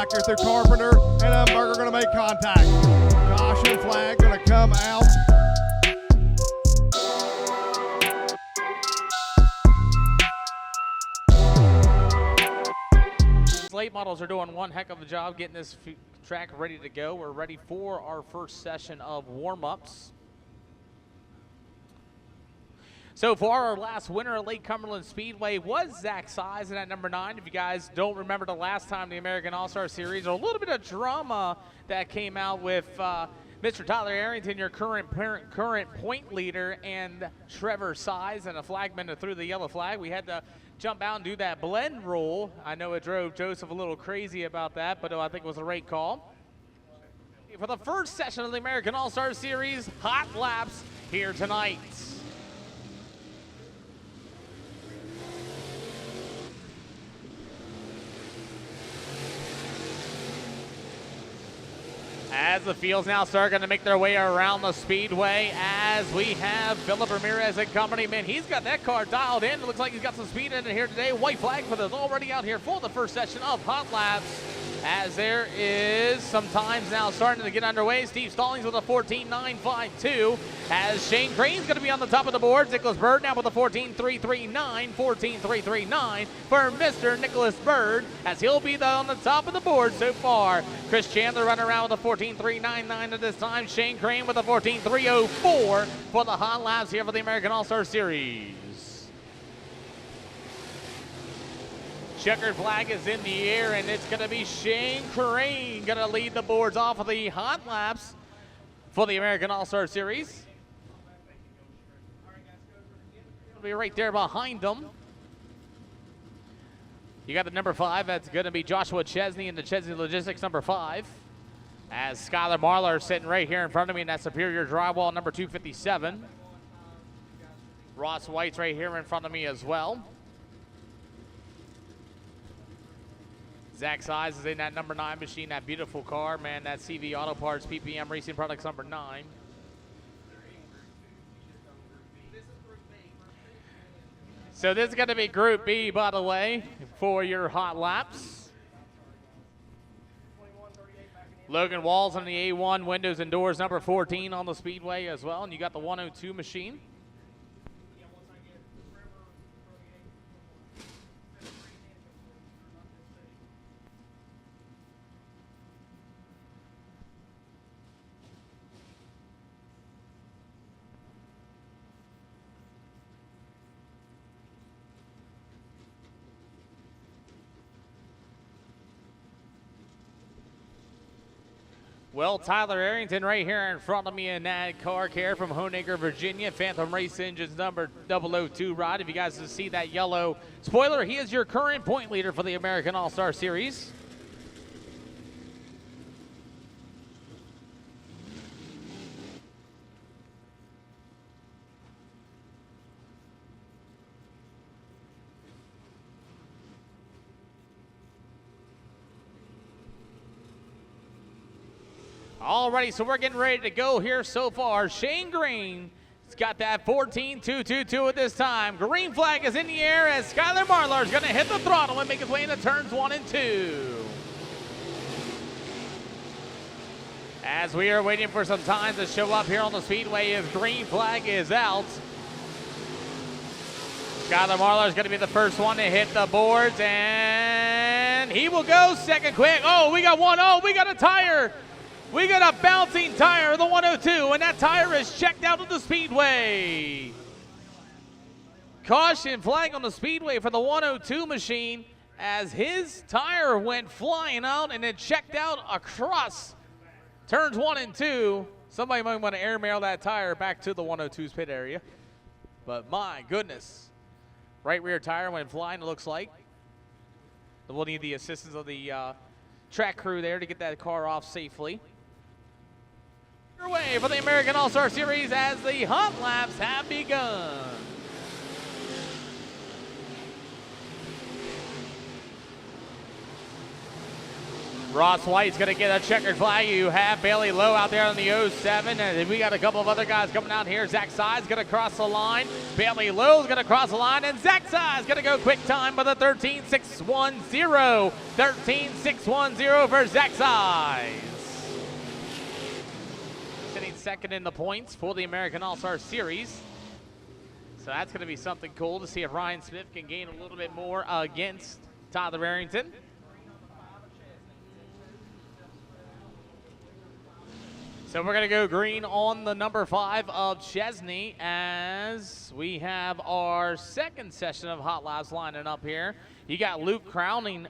back here through Carpenter, and Dunbar are going to make contact. Caution flag going to come out. Late models are doing one heck of a job getting this track ready to go. We're ready for our first session of warm-ups. So for our last winner at Lake Cumberland Speedway was Zach Size in at number 9. If you guys don't remember the last time the American All-Star Series, a little bit of drama that came out with Mr. Tyler Arrington, your current point leader, and Trevor Size, and a flagman that threw the yellow flag. We had to jump out and do that blend rule. I know it drove Joseph a little crazy about that, but I think it was the right call. For the first session of the American All-Star Series, hot laps here tonight. As the fields now start going to make their way around the speedway, as we have Philip Ramirez and company. Man, he's got that car dialed in. It looks like he's got some speed in it here today. White flag for those already out here for the first session of hot laps. As there is some times now starting to get underway. Steve Stallings with a 14.952. As Shane Crane's going to be on the top of the board. Nicholas Bird now with a 14.339. 14.339 for Mr. Nicholas Bird, as he'll be on the top of the board so far. Chris Chandler running around with a 14.399 at this time. Shane Crane with a 14.304 for the hot laps here for the American All-Star Series. Checkered flag is in the air, and it's going to be Shane Crane going to lead the boards off of the hot laps for the American All-Star Series. It'll be right there behind them. You got the number 5. That's going to be Joshua Chesney in the Chesney Logistics number 5. As Skylar Marlar sitting right here in front of me in that Superior Drywall number 257. Ross White's right here in front of me as well. Zach Size is in that number 9 machine, that beautiful car, man, that CV Auto Parts PPM Racing Products number 9. So this is going to be Group B, by the way, for your hot laps. Logan Walls on the A1, windows and doors number 14 on the speedway as well, and you got the 102 machine. Well, Tyler Arrington right here in front of me in that car care from Honaker, Virginia. Phantom Race Engines number 002 rod. If you guys can see that yellow spoiler, he is your current point leader for the American All-Star Series. Alrighty, so we're getting ready to go here so far. Shane Green has got that 14.222 at this time. Green flag is in the air as Skylar Marlar is going to hit the throttle and make his way into turns 1 and 2. As we are waiting for some time to show up here on the speedway, if green flag is out, Skylar Marlar is going to be the first one to hit the boards, and he will go second quick. Oh, we got one. Oh, we got a tire. We got a bouncing tire, the 102, and that tire is checked out of the speedway. Caution flag on the speedway for the 102 machine as his tire went flying out and it checked out across turns 1 and 2. Somebody might want to airmail that tire back to the 102's pit area. But my goodness, right rear tire went flying, it looks like. We'll need the assistance of the track crew there to get that car off safely. Way for the American All-Star Series as the hot laps have begun. Ross White's going to get a checkered flag. You have Bailey Lowe out there on the 07, and we got a couple of other guys coming out here. Zach Side's going to cross the line. Bailey Lowe's going to cross the line, and Zach Side's going to go quick time with a 13.610. 13.610 for Zach Sides. Sitting second in the points for the American All-Star Series. So that's going to be something cool to see if Ryan Smith can gain a little bit more against Tyler Barrington. So we're going to go green on the number 5 of Chesney as we have our second session of Hot Laps lining up here. You got Luke Crowning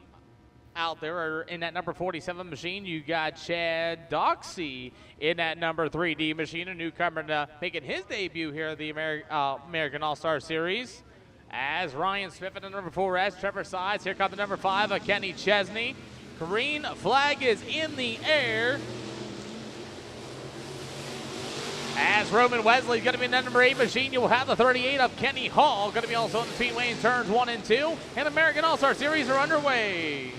out there in that number 47 machine. You got Chad Doxey in that number 3D machine, a newcomer making his debut here at the American All-Star Series. As Ryan Smith at the number 4S, Trevor Sides. Here comes the number 5 of Kenny Chesney. Green flag is in the air. As Roman Wesley's going to be in that number 8 machine, you will have the 38 of Kenny Hall going to be also in the Speedway in turns 1 and 2. And American All-Star Series are underway.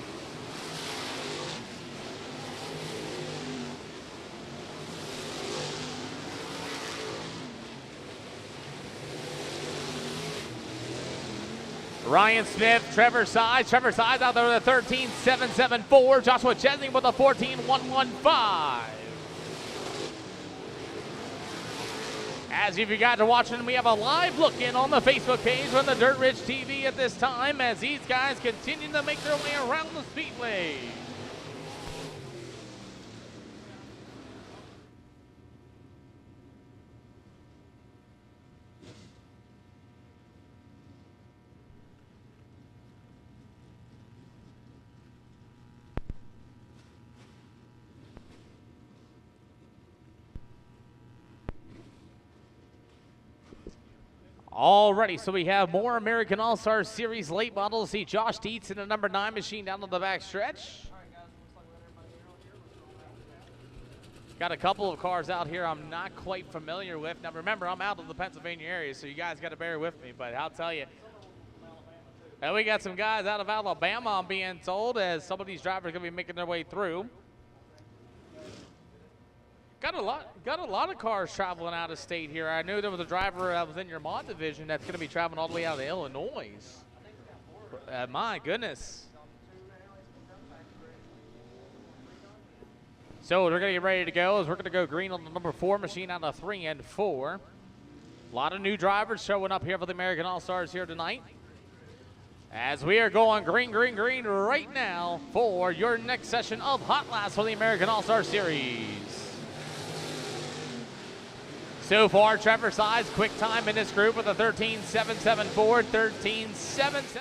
Ryan Smith, Trevor Sides out there with a 13.774. Joshua Chesney with a 14.115. As if you guys are watching, we have a live look in on the Facebook page from the Dirt Rich TV at this time as these guys continue to make their way around the Speedway. Alrighty, so we have more American All-Star Series late models. See Josh Dietz in the number 9 machine down on the back stretch. Got a couple of cars out here I'm not quite familiar with. Now remember, I'm out of the Pennsylvania area, so you guys got to bear with me, but I'll tell you. And we got some guys out of Alabama, I'm being told, as some of these drivers are going to be making their way through. Got a lot of cars traveling out of state here. I knew there was a driver that was in your mod division that's going to be traveling all the way out of Illinois. My goodness. So we're going to get ready to go as we're going to go green on the number 4 machine out of 3 and 4. A lot of new drivers showing up here for the American All-Stars here tonight. As we are going green, green, green right now for your next session of Hot Laps for the American All-Star Series. So far, Trevor Sides, quick time in this group with a 13.774, 13.77.